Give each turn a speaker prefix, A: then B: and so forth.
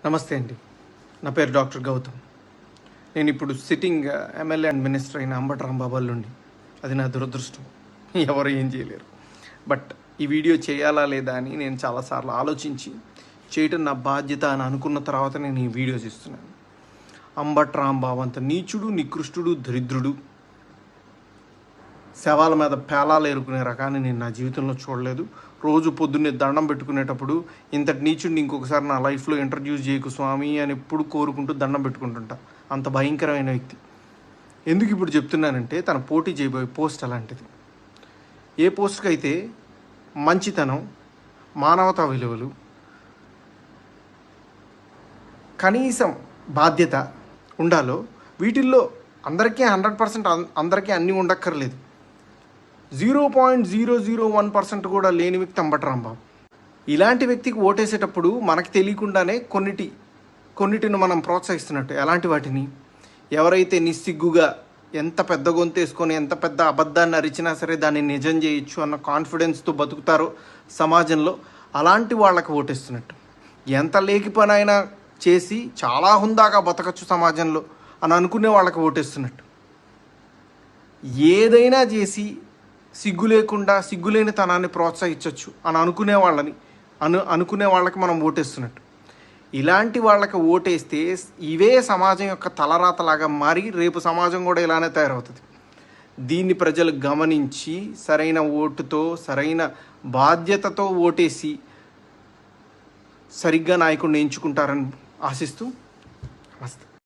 A: నమస్తే అండి. నా పేరు డాక్టర్ గౌతమ్. నేను ఇప్పుడు సిట్టింగ్ ఎమ్మెల్యే అండ్ మినిస్టర్ అయిన అంబటి రాంబాబు అల్లుండి. అది నా దురదృష్టం. ఎవరు ఏం చేయలేరు. బట్ ఈ వీడియో చేయాలా లేదా అని నేను చాలాసార్లు ఆలోచించి చేయటం నా బాధ్యత అని అనుకున్న తర్వాత నేను ఈ వీడియో చేస్తున్నాను. అంబటి రాంబాబు అంత నీచుడు, నికృష్టుడు, దరిద్రుడు, శవాల మీద పేలాలు ఏరుకునే రకాన్ని నేను నా జీవితంలో చూడలేదు. రోజు పొద్దున్నే దండం పెట్టుకునేటప్పుడు ఇంతటి నీచుడిని ఇంకొకసారి నా లైఫ్లో ఇంట్రడ్యూస్ చేయకు స్వామి అని ఎప్పుడు కోరుకుంటూ దండం పెట్టుకుంటుంటా. అంత భయంకరమైన వ్యక్తి. ఎందుకు ఇప్పుడు చెప్తున్నానంటే తన పోటీ చేయబోయే పోస్ట్ అలాంటిది. ఏ పోస్ట్కి అయితే మంచితనం, మానవతా విలువలు, కనీసం బాధ్యత ఉండాలో వీటిల్లో అందరికీ 100% అందరికీ అన్నీ ఉండక్కర్లేదు. 0.001% కూడా లేని వ్యక్తి అంబటి రాంబాబు. ఇలాంటి వ్యక్తికి ఓటేసేటప్పుడు మనకు తెలియకుండానే కొన్నిటిని మనం ప్రోత్సహిస్తున్నట్టు. ఎలాంటి వాటిని? ఎవరైతే నిస్సిగ్గుగా ఎంత పెద్ద గొంతేసుకొని ఎంత పెద్ద అబద్ధాన్ని అరిచినా సరే దాన్ని నిజం చేయొచ్చు అన్న కాన్ఫిడెన్స్తో బతుకుతారో సమాజంలో, అలాంటి వాళ్ళకి ఓటేస్తున్నట్టు. ఎంత లేకి పని అయినా చేసి చాలా హుందాగా బతకచ్చు సమాజంలో అని అనుకునే వాళ్ళకి ఓటేస్తున్నట్టు. ఏదైనా చేసి సిగ్గు లేకుండా సిగ్గులేని తనాన్ని ప్రోత్సహించవచ్చు అని అనుకునే వాళ్ళకి మనం ఓటేస్తున్నట్టు. ఇలాంటి వాళ్ళకి ఓటేస్తే ఇవే సమాజం యొక్క తలరాతలాగా మారి రేపు సమాజం కూడా ఇలానే తయారవుతుంది. దీన్ని ప్రజలు గమనించి సరైన ఓటుతో, సరైన బాధ్యతతో ఓటేసి సరిగ్గా నాయకుడిని ఎంచుకుంటారని ఆశిస్తూ నమస్తే.